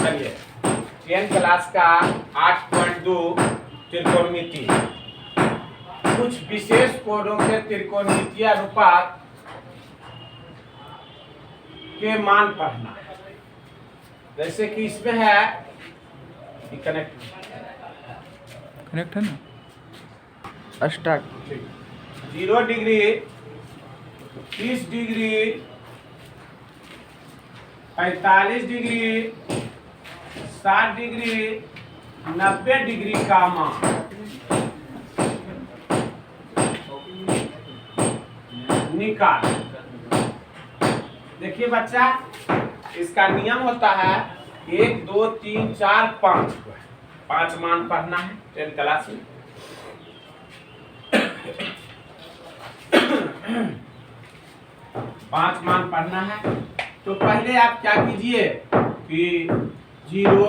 चलिए 10 क्लास का 8.2 त्रिकोणमिति, कुछ विशेष कोणों के त्रिकोणमितीय अनुपात के मान पढ़ना है। जैसे कि इसमें है कनेक्ट है ना, start. 0 degree, 30 degree, 45 degree, 60 degree, 90 degree का मान निकाल। देखिए बच्चा, इसका नियम होता है 1 2 3 4 5, 5 मान पढ़ना है 10 क्लास में। पांच मान पढ़ना है। तो पहले आप क्या कीजिए कि 0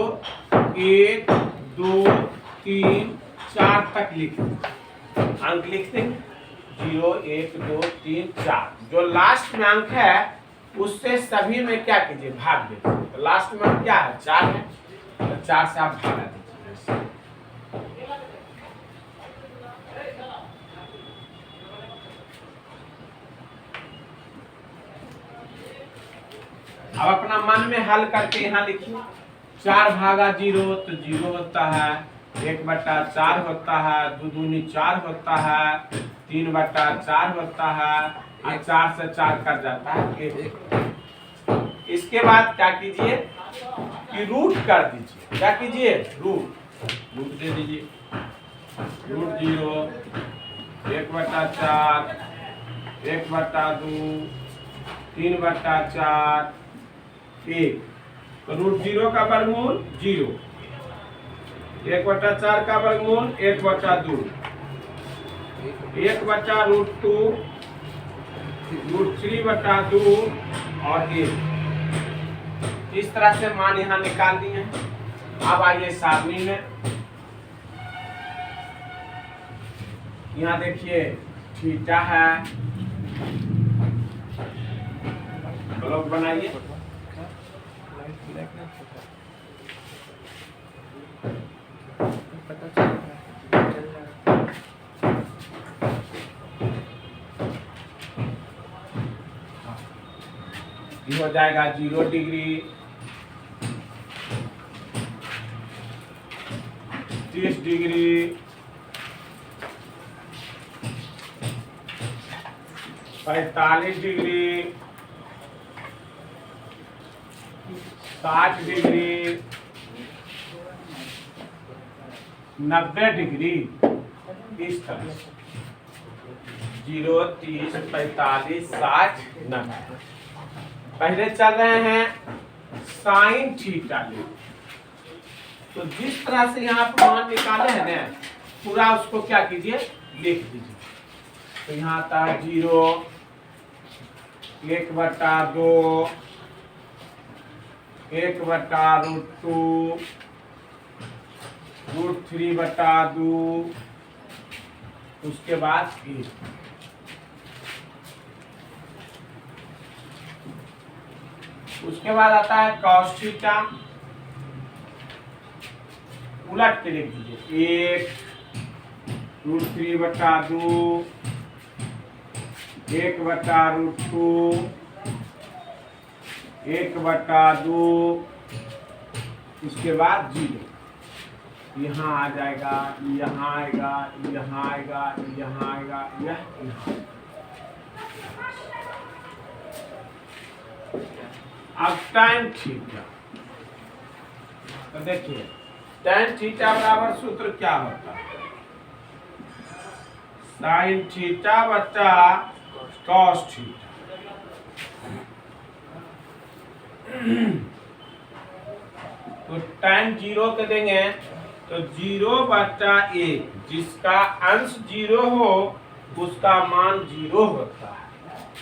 1 2 3 4 तक लिख अंक लिख देंगे। 0 1 2 3 4, जो लास्ट में अंक है उससे सभी में क्या कीजिए, भाग दीजिए। तो लास्ट में अंक क्या है, 4 है, तो 4 से आप भागा दीजिए। अब अपना मन में हल करके यहाँ लिखिए। 4 भागा 0 तो 0 होता है, 1/4 होता है, 2 दूनी 4 होता है, 3/4 होता है, और 4 से 4 कट जाता है 1। इसके बाद क्या कीजिए कि रूट कर दीजिए। क्या कीजिए, रूट दे दीजिए। रूट 0, 1/4, 1/2, 3/4, 1। तो रूट 0 का वर्गमूल 0, 1/4 का वर्गमूल 1/2, 1/√2, √3/2 और 1। इस तरह से मान यहाँ निकाल दिए हैं। अब आइए सारणी में, यहाँ देखिए थीटा है, ब्लॉक बनाइए। ये हो जाएगा 0 degree, 30 degree, 45 degree, 60 degree, 90 degree. इस तरह से 0 30 45 60 90। पहले चल रहे हैं साइन थीटा ले। तो जिस तरह से यहाँ पर मान निकाले हैं ना, पूरा उसको क्या कीजिए, लिख दीजिए। तो यहाँ आता है 0, 1/2, 1/√2, √3/2, उसके बाद 1। उसके बाद आता है cos थीटा, उलट के लिख दीजिए। 1 √3/2, 1/√2, 1/2, उसके बाद 0। यहाँ आ जाएगा, यहाँ आएगा, यहाँ आएगा, यहाँ आएगा, यहाँ। अब tan थीटा, तो देखिए tan थीटा बराबर सूत्र क्या होता है, sin थीटा बटा cos थीटा। तो tan 0 के देंगे तो 0/1, जिसका अंश 0 हो उसका मान 0 होता है,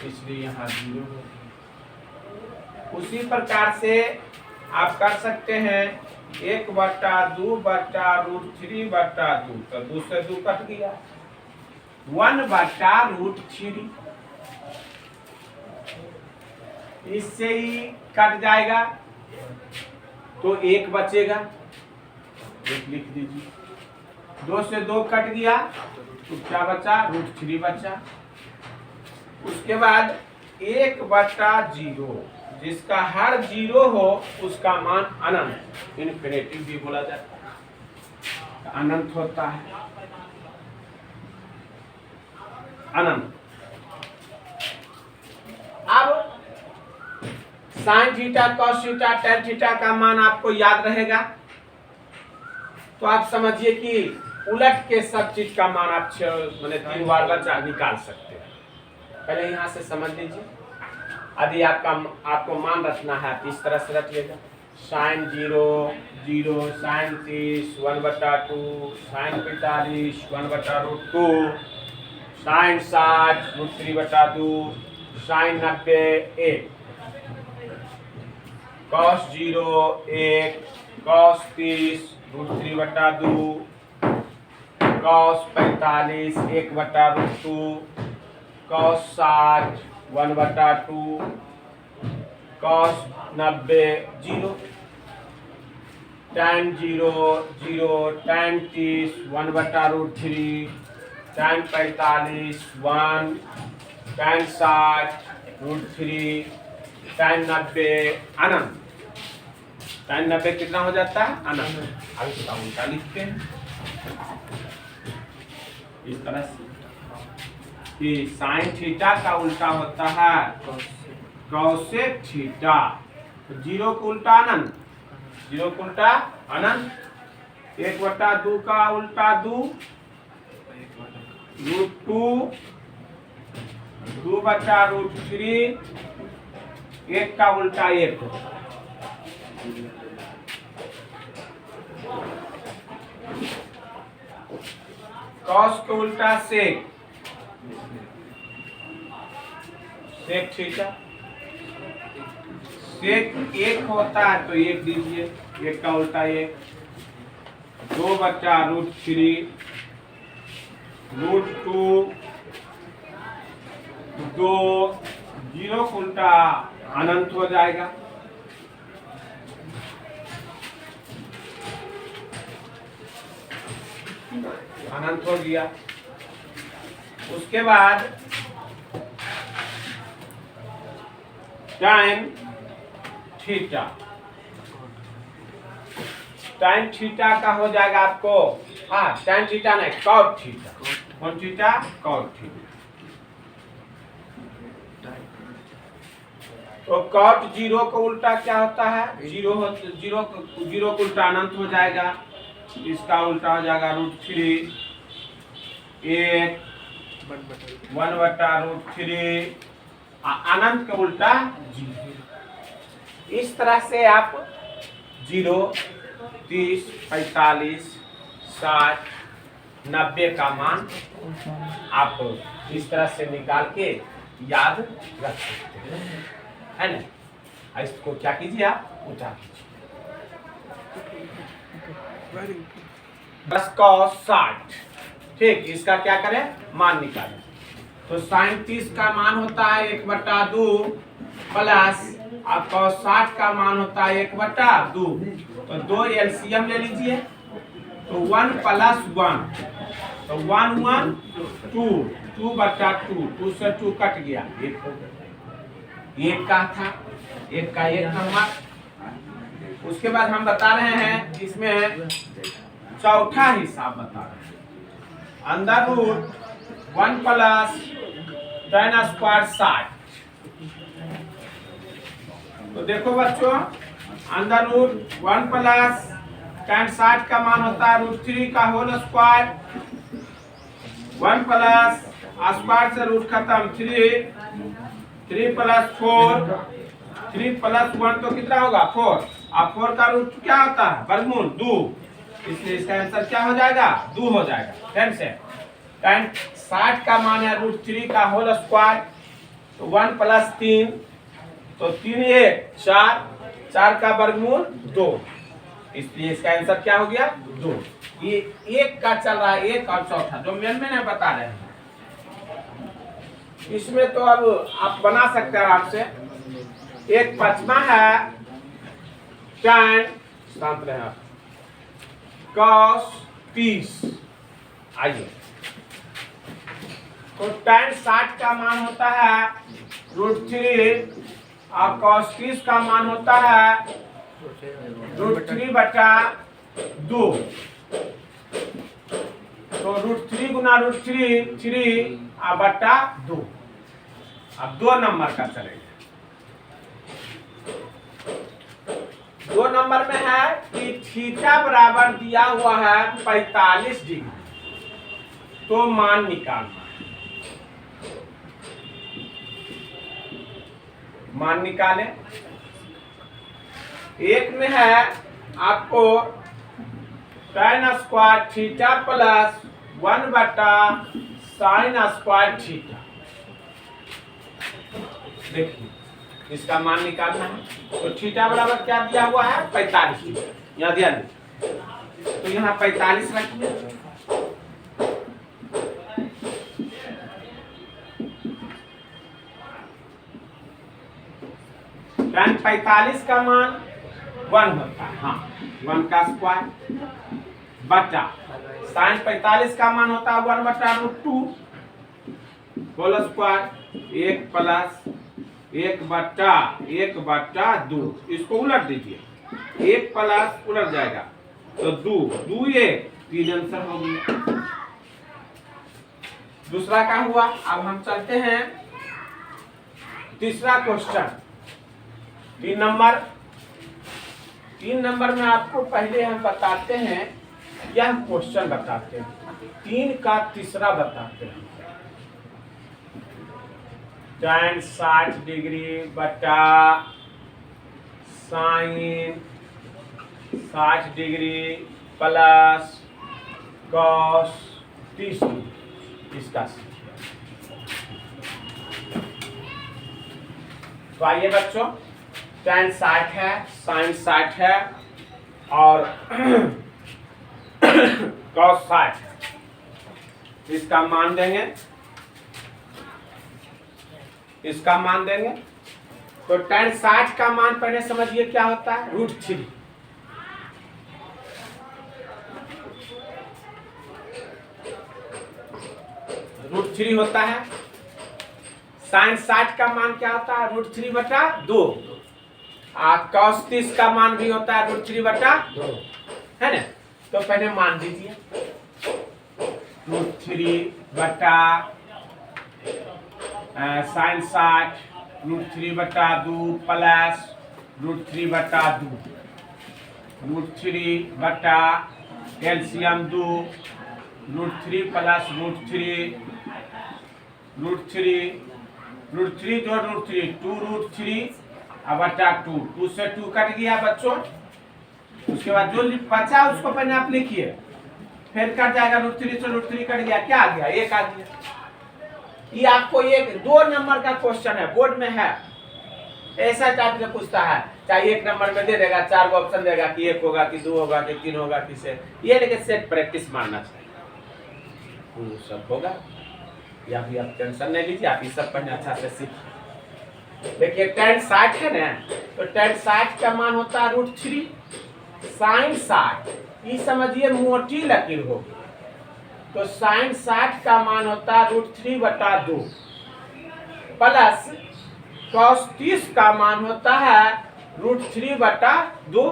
इसलिए यहाँ 0 होता है। उसी प्रकार से आप कर सकते हैं 1/2/√3/2, तो 2 से 2 कट गया, 1/√3, इससे ही कट जाएगा। तो 1 बचेगा, 1 लिख दीजिए। 2 से 2 कट गया तो क्या बचा, √3 बचा। उसके बाद 1/0, जिसका हर 0 हो उसका मान अनंत, इन्फिनिटी भी बोला जाता है, अनंत होता है, अनंत। अब sine theta, cos theta, tan theta का मान आपको याद रहेगा, तो आप समझिए कि उलट के सब चीज का मान आप 3 बार बचा निकाल सकते हैं। पहले यहाँ से समझ लीजिए। यदि आपको मान रखना है तो इस तरह से रखिएगा, sine 0 0, sine 30 1/2, sine 45 1/√2, sine 60 √3/2, sine 90 1, cos 0 1, cos 30 √3/2, cos 45 1/√2, cos 60 1/2, cos 90 0, tan 0 0, tan 30 1/√3, tan 45 1, tan 60 √3, tan 90 अनंत। tan 90 कितना हो जाता है, अनंत। अब इसका उल्टा लिखते हैं इस तरह से कि साइन थीटा का उल्टा होता है कॉसेक थीटा। तो 0 को उल्टा अनंत, 0 को उल्टा अनंत, 1/2 का उल्टा 2, √2, 2/√3, 1 का उल्टा 1, कॉस का उल्टा सेक, सेक थीटा। सेक 1 होता है तो 1 दीजिए, 1 का उल्टा 1, 2/√3, √2, 2, 0 को उल्टा अनंत हो जाएगा, अनंत हो गया। उसके बाद टाइम थीटा, टाइम थीटा का हो जाएगा आपको, हाँ टाइम थीटा नहीं, कॉट थीटा। कौन थीटा, कॉट थीटा। तो कॉट 0 को उल्टा क्या होता है, 0 को उल्टा अनंत हो जाएगा, इसका उल्टा हो जाएगा √3, 1 1/√3, अनंत का उल्टा 0। इस तरह से आप 0, 30, 45, 60, 90 का मान आप इस तरह से निकाल के याद रख सकते हैं, है ना। इसको क्या कीजिए, आप उठा कीजिए। 10 cos 60, ठीक, इसका क्या करें, मान निकालें। तो साइन 30 का मान होता है 1/2 प्लस, और cos 60 का मान होता है 1/2, तो 2 एलसीएम ले लीजिए, तो 1 + 1, तो 1 1 2, 2/2, 2 से 2 कट गया, 1 हो गया, 1 का था, 1 का 1 नंबर। उसके बाद हम बता रहे हैं इसमें चौथा हिसाब बता रहे हैं, √1 + tan² 60। तो देखो बच्चों, √1 + tan 60 का मान होता है √3 का होल स्क्वायर, 1 + स्क्वायर से रूट खत्म, 3 + 4, 3 + 1 तो कितना होगा, 4, और 4 का रूट क्या होता है, वर्गमूल 2, इसलिए इसका आंसर क्या हो जाएगा, 2 हो जाएगा। ध्यान से, tan 60 का मान है √3 का होल स्क्वायर, तो 1 + 3, तो 3 1 4, 4 का वर्गमूल 2, इसलिए इसका आंसर क्या हो गया, 2। ये 1 का चल रहा है, 1 और चौथा जो मेन में बता रहे हैं, इसमें तो अब आप बना सकते हैं आपसे। एक 5वां है tan शांत रहे आप। cos 30, आइए तो tan 60 का मान होता है √3 और cos 30 का मान होता है √3/2। तो √3 गुना √3 3/2। अब 2 नंबर का चलेगा। 2 नंबर में है कि थीटा बराबर दिया हुआ है 45 डिग्री, तो मान निकालना है। मान निकालें। एक में है आपको tan² theta plus 1/sin² theta. देखिए इसका मान निकालना है। तो थीटा बराबर क्या दिया हुआ है 45, यहाँ दिया नहीं, तो यहाँ 45 रखिए। tan 45 का मान 1 होता है, हाँ 1 का स्क्वायर बटा sin 45 का मान होता है 1/√2 होल स्क्वायर 1 प्लस 1/1/2। इसको उलट दीजिए, 1 प्लस उलट जाएगा तो 2 2 1 3 आंसर हो गया। दूसरा का हुआ। अब हम चलते हैं तीसरा क्वेश्चन। 3 नंबर में आपको पहले हम बताते हैं, यह क्वेश्चन बताते हैं, 3 का तीसरा बताते हैं। tan 60 डिग्री बटा sin 60 degree plus cos 30 degree, इसका तो आइए बच्चों, tan 60 है, sin 60 है और cos 60 है। इसका मान देंगे, इसका मान देंगे। तो tan 60 का मान पहले समझिए क्या होता है, √3। √3 होता है। sin 60 का मान क्या होता है, √3/2। cos 30 का मान भी होता है √3/2, है ना। तो पहले मान दीजिए, sin 60 √3/2 प्लस √3/2, √3 एलसीएम 2, √3 प्लस √3 जो √3 2√3/2, 2 से 2 कट गया बच्चों। उसके बाद जो बचा उसको पहले आप लिखिए, फिर कट जाएगा, √3 से √3 कट गया, क्या आ गया, 1 आ गया। ये आपको एक 2 नंबर का क्वेश्चन है, बोर्ड में है, ऐसा टाइप से पूछता है। चाहे 1 नंबर में दे देगा, 4 गो ऑप्शन देगा कि 1 होगा कि 2 होगा कि 3 होगा कि से, ये लेकिन सेट प्रैक्टिस मारना चाहिए, वो सब होगा। या भी आप टेंशन नहीं लीजिए, आप ये सब पढ़ने अच्छा से सीखिए। देखिए tan 60 है ना, तो tan 60 का मान होता है √3, sin 60 ये समझिए मोटी लकीर होगी, तो sin 60 का मान होता है √3/2 प्लस cos 30 का मान होता है √3/2,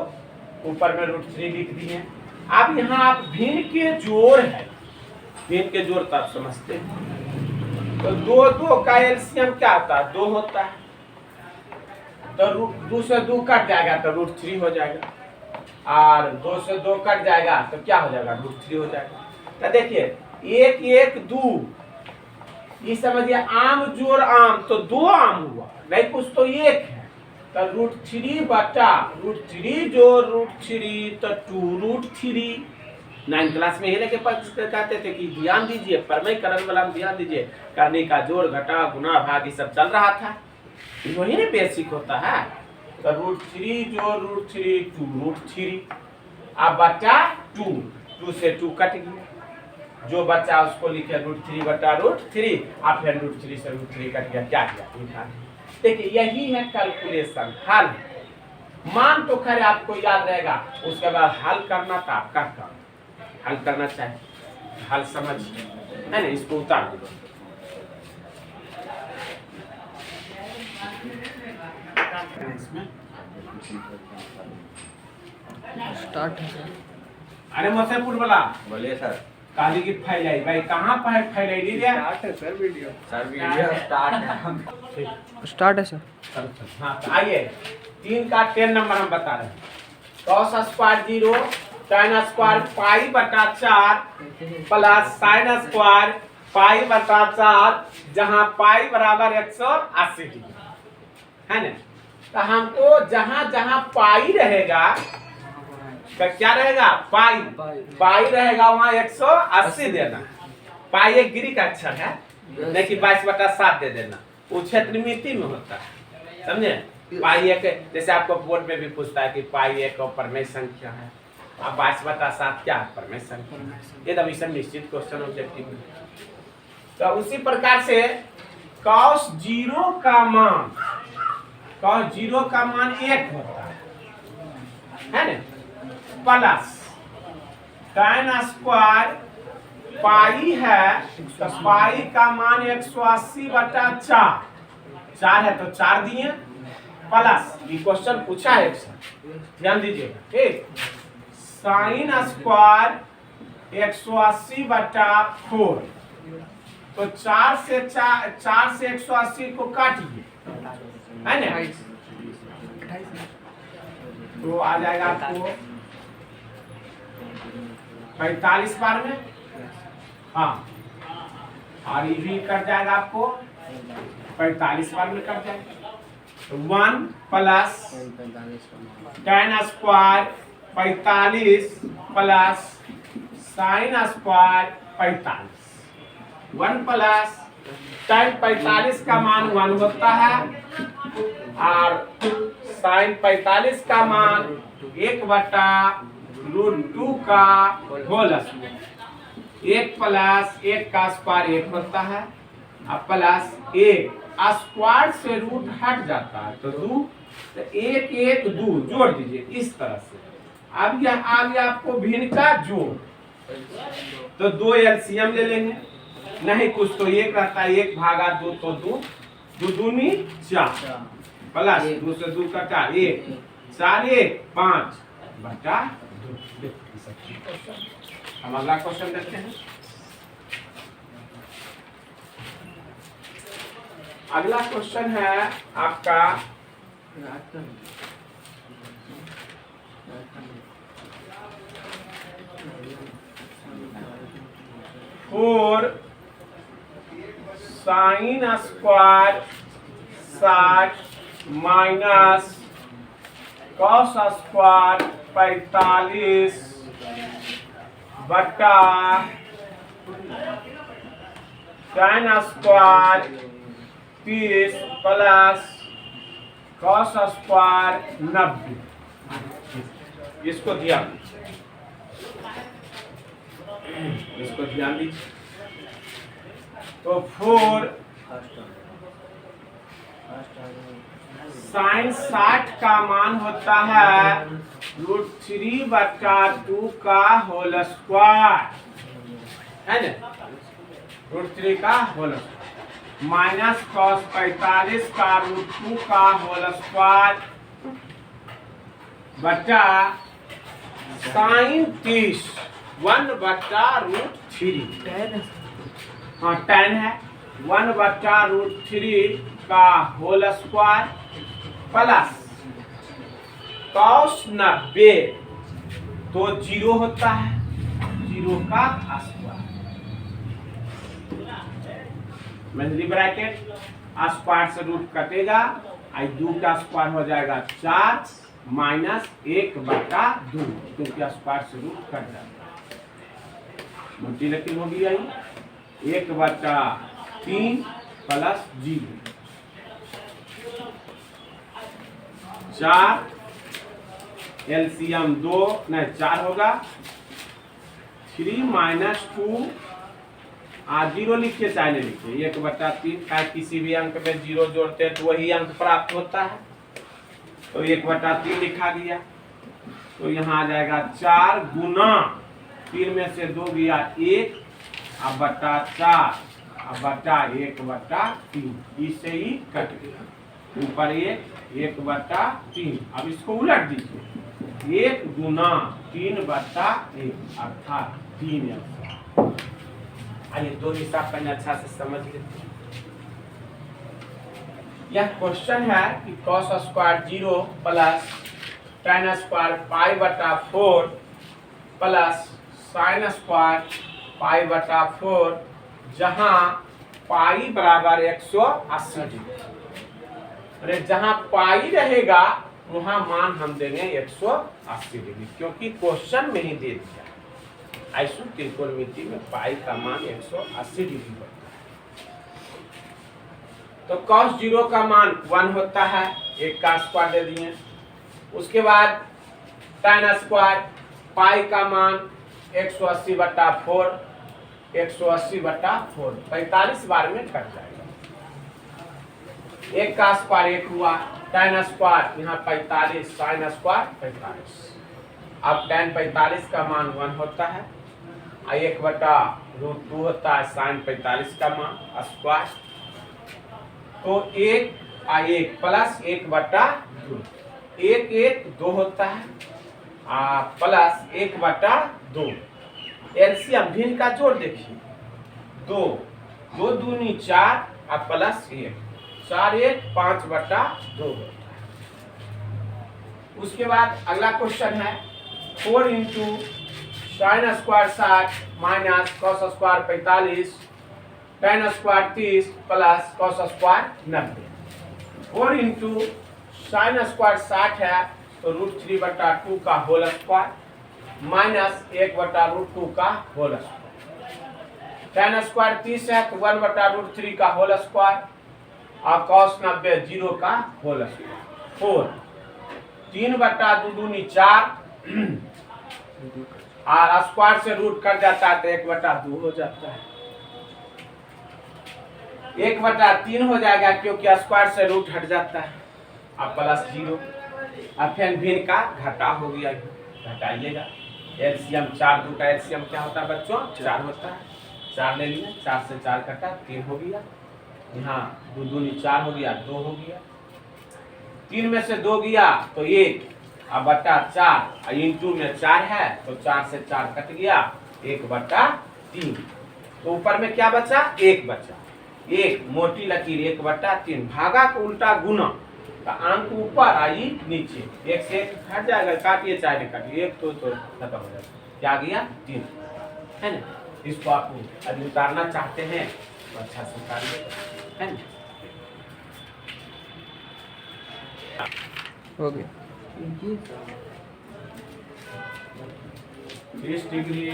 ऊपर में √3 लिख दिए। अब यहाँ आप भिन्न के जोड़ है, भिन्न के जोड़ तो आप समझते हैं। तो 2 का एलसीएम क्या होता है, 2 होता है, तो 2 से 2 कट जाएगा तो √3 हो जाएगा, और 2 से 2 कट जाएगा तो क्या हो जाएगा, √3 हो जाएगा। तो देखिए 1 1 2, ये समझिए आम जोड़ आम, तो 2 आम हुआ, नहीं कुछ तो 1 है, तो √3/√3 जो √3 तो 2√3। 9th क्लास में ही लेके कहते थे कि ध्यान दीजिए, परमयकरण वाला ध्यान दीजिए, करने का जोड़ घटा गुना भाग ये सब चल रहा था, वही ना बेसिक होता है। तो √3 जो √3 2√3, अब बचा 2 से 2 कट गया, जो बचा उसको लिखे √3/√3, और फिर √3 से √3 कट गया, क्या किया, देखिए यही है कैलकुलेशन, हल। मान तो खैर आपको याद रहेगा, उसके बाद हल करना था आपका काम, हल करना चाहिए, हल समझ है ना, इसको उतार दो। स्टार्ट है सर। अरे मुजफ्फरपुर वाला बोलिए सर। काली की फैलाई भाई, कहाँ पर फैलाई लीजिए। स्टार्ट है sir video. Sir video start है। स्टार्ट है सर। हाँ तो आइए 3 का 10 नंबर हम बता रहे हैं। cos square 0 sin square pi बटा 4 प्लस sin स्क्वायर पाई बटा 4, जहाँ पाई बराबर 180 डिग्री है ना। तो हमको जहाँ जहाँ पाई रहेगा तो क्या रहेगा, पाई पाई रहेगा वहाँ 180 देना। पाई एक ग्रीक अक्षर है, नहीं कि 22/7 दे देना, वो क्षेत्रमिति में होता है, समझे। पाई एक, जैसे आपको बोर्ड में भी पूछता है कि पाई एक परमेय संख्या है, अब 22/7 क्या है, परमेय संख्या, ये तो मिशन निश्चित क्वेश्चन ऑब्जेक्टिव में। तो उसी प्रकार से cos 0 का मान, cos 0 का मान 1 होता है ना, प्लस tan स्क्वायर पाई है, तो पाई का मान 180/4, 4 है तो 4 दिए, प्लस ये क्वेश्चन पूछा है, ध्यान दीजिएगा, ठीक। साइन स्क्वायर 180/4, तो 4 से 180 को काटिए, है ना, तो आ जाएगा आपको 45 बार में, हाँ, और ये भी कट जाएगा आपको 45 बार में कट जाएगा। तो 1 plus tan square 45 plus sin square 45, 1 plus tan 45 का मान 1 होता है, और sin 45 का मान 1/√2 का होल स्क्वायर, 1 प्लस 1 का स्क्वायर 1 होता है, अब प्लस 1 स्क्वायर से रूट हट जाता है तो 2, तो 1 1 2 जोड़ दीजिए इस तरह से। अब यह आ गया आपको भिन्न का जोड़, तो 2 एलसीएम ले लेंगे, नहीं कुछ तो 1 रहता है, 1/2 तो 2, 2 दूनी 4 प्लस 2 से 2 कटा 1, 4 1 5/2। हम अगला क्वेश्चन देखते हैं। अगला क्वेश्चन है आपका 4 sine square 60 minus cos square 45 बटा tan square 30 plus cos square 90। इसको ध्यान दीजिए। तो 4 साइन 60 का मान होता है √3/2 का होल स्क्वायर, है ना, √3 का होल स्क्वायर माइनस cos 45 का √2 का होल स्क्वायर बटा साइन 30 1/√3, हाँ tan है 1/√3 का होल स्क्वायर प्लस cos 90, तो 0 होता है, 0 का स्क्वायर, मंथली ब्रैकेट, स्क्वायर से रूट कटेगा, 2 का स्क्वायर हो जाएगा 4 माइनस 1/2, 2 का स्क्वायर से रूट कट जाएगा, मोटी लकीर होगी आई 1/3 प्लस 0, 4 एलसीएम 2 नहीं 4 होगा, 3 माइनस 2 0 लिखिए चाहे नहीं लिखिए, 1/3 का किसी भी अंक में 0 जोड़ते हैं तो वही अंक प्राप्त होता है, तो 1/3 लिखा गया। तो यहाँ आ जाएगा 4 गुना 3 में से 2 गया 1 अब बटा 4 अब बटा 1/3 इससे ही कट गया। ऊपर 1/3। अब इसको उलट दीजिए 1 गुना 3/1 अर्थात 3 ऐसा। आइए दो हिसाब पहले अच्छा से समझ लेते हैं। यह क्वेश्चन है कि cos square 0 plus tan square π/4 plus sin square π/4 जहां पाई बराबर 180 डिग्री। अरे जहां पाई रहेगा वहां मान हम देंगे 180 डिग्री, क्योंकि क्वेश्चन में ही दे दिया आइसो त्रिकोणमिति में पाई का मान 180 डिग्री होता है। तो cos 0 का मान 1 होता है, 1 का स्क्वायर दे दिए। उसके बाद tan स्क्वायर पाई का मान 180/4 180/4 45 बार में कट जाएगा। 1 का स्क्वायर 1 हुआ, tan स्क्वायर यहाँ 45 sin स्क्वायर 45। अब tan 45 का मान 1 होता है, 1/√2 होता है sin 45 का मान स्क्वायर। तो 1 प्लस 1/2 1 2 होता है प्लस 1/2 एलसीएम भिन्न का जोड़ देखिए 2 2 दूनी 4 और प्लस 1 4 1 5/2 होता है। उसके बाद अगला क्वेश्चन है 4 into sin square 60 minus cos square 45 tan square 30 plus cos square 90। 4 into sin square 60 है तो √3/2 का होल स्क्वायर माइनस 1/√2 का होल स्क्वायर। tan स्क्वायर 30 है तो 1/√3 का होल स्क्वायर और cos 90 0 का होल स्क्वायर। 4 3/2 दूनी 4 और स्क्वायर से रूट कट जाता है तो 1/2 हो जाता है। 1/3 हो जाएगा क्योंकि स्क्वायर से रूट हट जाता है। अब प्लस 0 अब फिर भिन्न का घटा हो गया, घटाइएगा। एलसीएम 4 2 का एलसीएम क्या होता है बच्चों 4 होता है। 4 ले लिया, 4 से 4 कटा 3 हो गया, यहाँ 2 दूनी 4 हो गया 2 हो गया। 3 में से 2 गया तो 1 अब बटा 4 इंटू में 4 है तो 4 से 4 कट गया 1/3। तो ऊपर में क्या बचा 1 बचा, 1 मोटी लकीर 1/3 भागा को उल्टा गुना तो अंक ऊपर आई नीचे 1 से 1 हट जाएगा, काटिए चाहे नहीं काटिए 1 तो खत्म हो जाएगा। क्या गया 3 है ना। इसको आप यदि उतारना चाहते हैं तो अच्छा से उतारिए है ना। हो गया 30 degree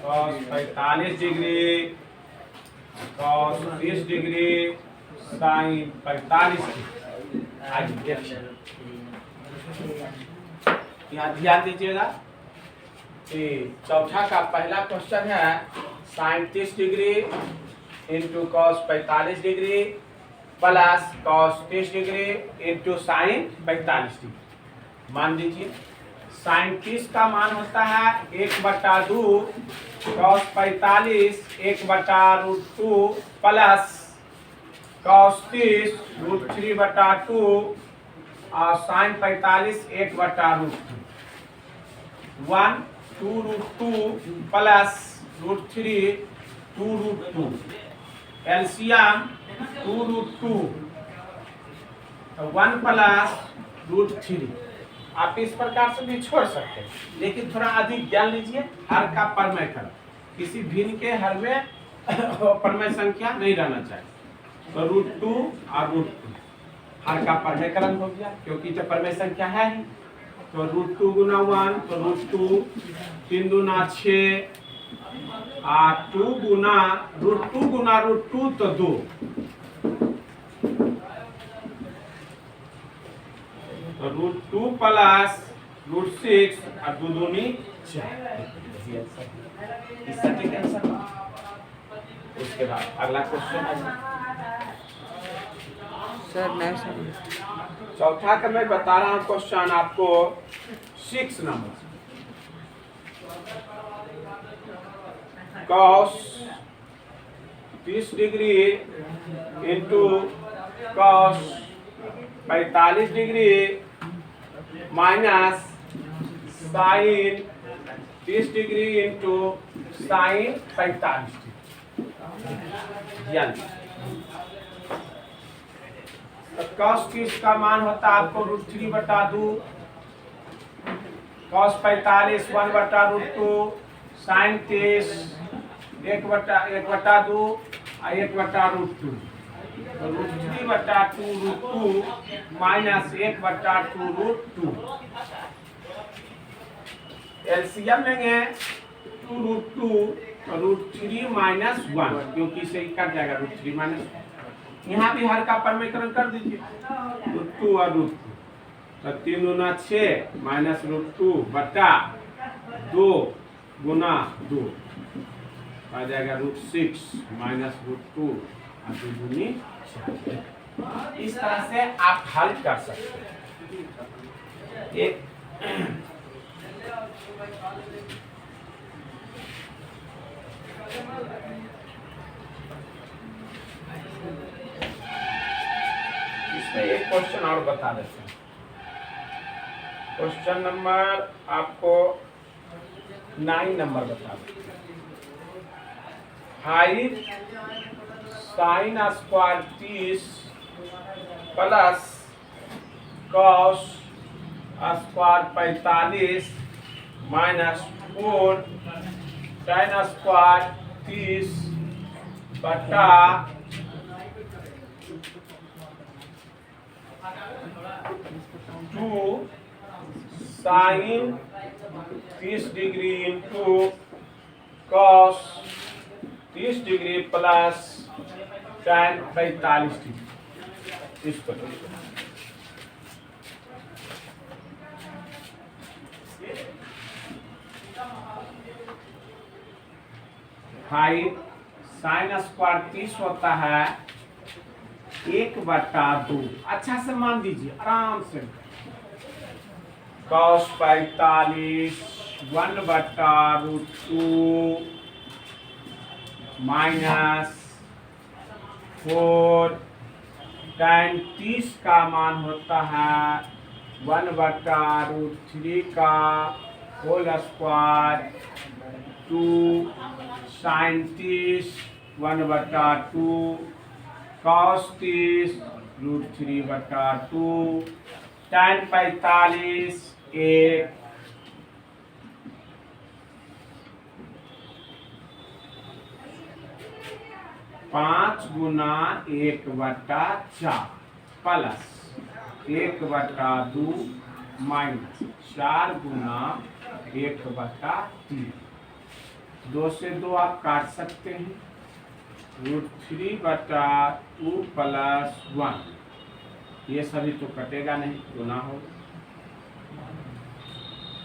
cos 45 degree cos 30 degree sin 45 degree. आज देखिए यहाँ ध्यान दीजिएगा कि चौथा का पहला क्वेश्चन है sin 30 degree into cos 45 degree plus cos 30 degree into sin 45 degree. मान लीजिए sin 30 का मान होता है 1/2 cos 45 1/√2 प्लस cos 30 √3/2 और sin 45 1/√2 1 2√2 प्लस √3 2√2 एलसीएम 2√2 1 प्लस √3। आप इस प्रकार से भी छोड़ सकते हैं, लेकिन थोड़ा अधिक ज्ञान लीजिए। हर का परमय कर, किसी भिन्न के हर में परमय संख्या नहीं रहना चाहिए। तो √2 और √2 हर का परमयकरण हो गया, क्योंकि जो परमय संख्या है ही। तो √2 गुना 1 तो √2 3 दूना 6 2 गुना √2 गुना √2 तो 2 तो √2 प्लस √6 और 2 दूनी 4। सटीक आंसर। उसके बाद अगला क्वेश्चन है सर नहीं सर चौथा का मैं बता रहा हूँ क्वेश्चन आपको 6 number. cos 30 degree into cos 45 degree minus sine 30 degree into sine 45 degree. cos 30 का मान होता है आपको √3/2, cos 45 1/√2, sin 30 1/2 और 1/√2। तो √3/2√2 माइनस 1/2√2। एलसीएम लेंगे 2√2 √3 माइनस 1, क्योंकि इसे कट जाएगा √3 माइनस 1। यहाँ भी हर का परमीकरण कर दीजिए, √2 और √2, तो 3 गुना 6 माइनस √2 बटा 2 गुना 2 आ जाएगा √6 माइनस √2 और 2 दूनी 4। इस तरह से आप हल कर सकते हैं। एक इसमें एक क्वेश्चन और बता देते हैं। क्वेश्चन नंबर आपको 9 नंबर बता देते हैं। Height sine square 30 plus cos square 45 minus 4 sine square 30 बटा 2 sine 30 degree into cos 30 degree plus sine 45 degree. इस पर हाइट साइन स्क्वायर 30 होता है 1/2। अच्छा से मान दीजिए आराम से। cos 45 1/√2 माइनस 4 tan 30 का मान होता है 1/√3 का whole square 2 sin 30 1/2 cos 30 √3/2 tan 45 1 5 गुना 1/4 प्लस 1/2 माइनस 4 गुना 1/3। 2 से 2 आप काट सकते हैं। √3/2 प्लस 1, ये सभी तो कटेगा नहीं, गुना हो।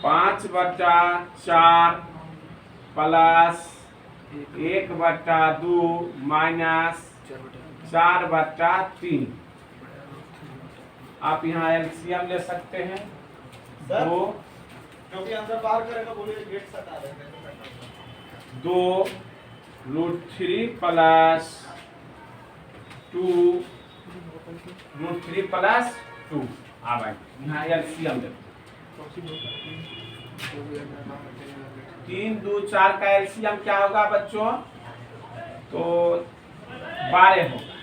5/4 प्लस 1/2 माइनस 4/3। आप यहाँ एलसीएम ले सकते हैं। दो क्योंकि आंसर बाहर करेगा, बोलिए गेट सटा देंगे। 2 √3 प्लस 2 √3 प्लस 2 आ भाई यहाँ एलसीएम ले। 3 2 4 का एलसीएम क्या होगा बच्चों? तो 12 होगा।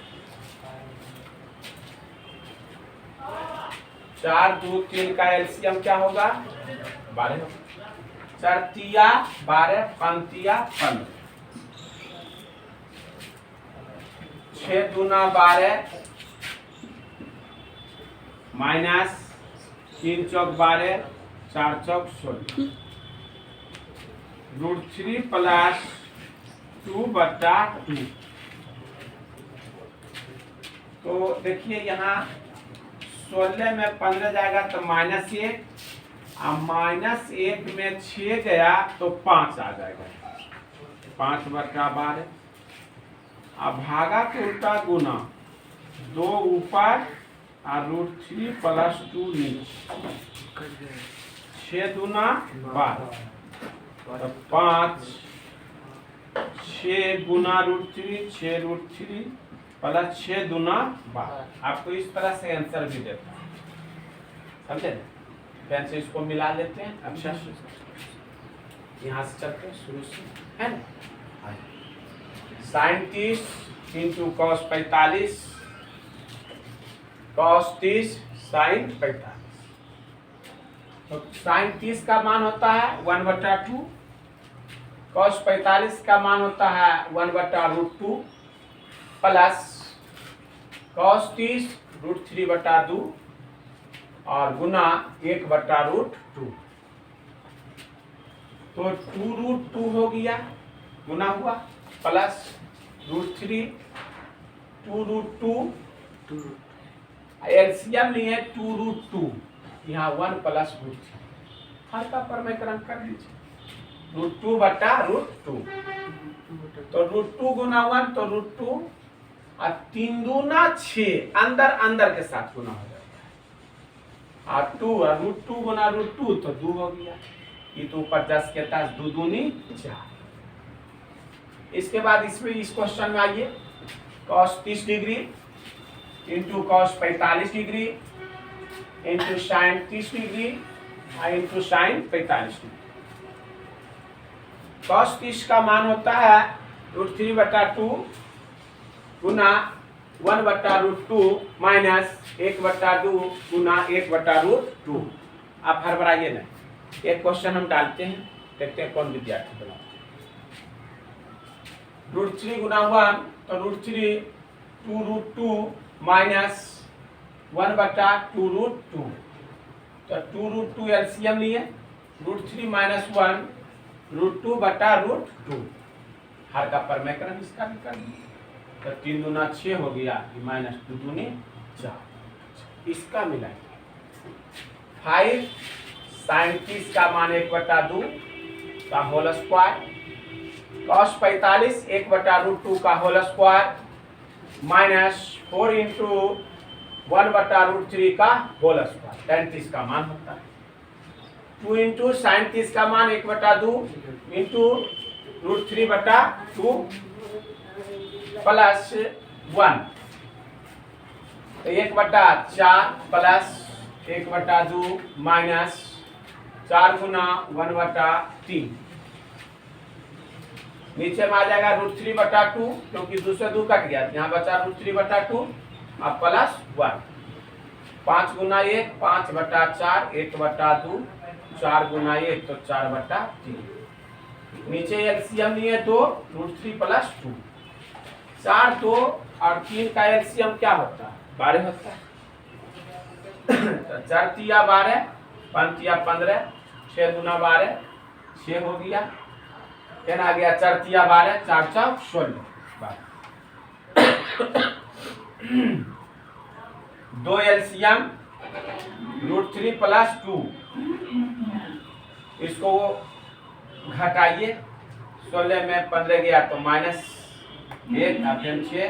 4 2 3 का एलसीएम क्या होगा? 12 होगा। 4 तिया 12 5 तिया 15। 6 दूना 12 माइनस 3 चौक 12 4 चौक 16। √3 प्लस 2/2। तो देखिए यहाँ 16 में 15 जाएगा तो -1, और -1 में 6 गया तो 5 आ जाएगा। 5/12। अब भागा के उल्टा गुना, 2 ऊपर और √3 प्लस 2 नीचे, 6 दूना 12, तो 5, 6 गुना √3, 6 √3 प्लस 6 दूना 12। आपको इस तरह से आंसर भी देता है, समझे? पेन से इसको मिला लेते हैं। अच्छा, यहाँ से चलते हैं शुरू से, है ना? sin 30 into cos 45, cos 30 sin 45। तो sin 30 का मान होता है 1/2, cos 45 का मान होता है 1/√2 प्लस cos 30 √3/2 और गुना 1/√2। तो 2√2 हो गया, गुना हुआ, प्लस √3 2√2, एलसीएम लिए 2√2, यहाँ 1 प्लस √3, हर का परमेकरण कर लीजिए, √2/√2। तो √2 गुना 1 तो √2 और 3 दूना 6, अंदर अंदर के साथ गुना हो जाएगा, और 2 और √2 गुना √2 तो 2 हो गया। ये तो ऊपर 10 के 10, 2 दूनी 4। इसके बाद इसमें इस क्वेश्चन में आइए, cos 30 degree into cos 45 degree into sin 30 degree into sin 45 degree. cos 30 का मान होता है √3/2 गुना 1/√2 माइनस 1/2 गुना 1/√2। आप हड़बड़ाइए ना, एक क्वेश्चन हम डालते हैं, देखते हैं कौन विद्यार्थी बनाते हैं। √3 गुना 1 तो √3 2√2 माइनस 1/2√2, तो 2√2 एलसीएम लिए, √3 माइनस 1 √2/√2, हर का परमेकरण इसका भी कर दिया, तो 3 दूना 6 हो गया, माइनस 2 दूनी 4। इसका मिलाएंगे 5 sin 30 का मान 1/2 का होल स्क्वायर, cos 45 1/√2 का होल स्क्वायर, माइनस 4 इंटू 1/√3 का होल स्क्वायर, tan 30 का मान होता है 2 इंटू sin 30 का मान 1/2 इंटू √3/2 प्लस 1, तो 1/4 प्लस 1/2 माइनस 4 गुना 1/3, नीचे में आ जाएगा √3/2 क्योंकि दूसरे 2 कट गया, यहाँ बचा √3/2 अब प्लस 1, 5 गुना 1 5/4, 1/2, 4 गुना 1 तो 4/3, नीचे एलसीएम लिए 2 √3 प्लस 2, 4 2 और 3 का एलसीएम क्या होता है 12 होता है, तो 4 तिया 12, 5 तिया 15, 6 दूना 12, 6 हो गया, फिर आ गया 4 तिया 12, 4 4 16, 2 एलसीएम √3 प्लस 2, इसको घटाइए, 16 में 15 गया तो माइनस 1, फिर 6,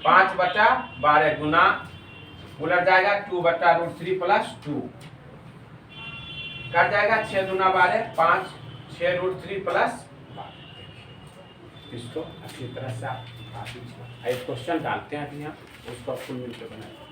5/12 गुना उलट जाएगा 2/√3 प्लस 2, कट जाएगा 6 दूना 12, 5 6 √3 प्लस 12। इसको अच्छी तरह से आप एक क्वेश्चन डालते हैं अभी यहाँ, उसको फुल मिलकर बनाए।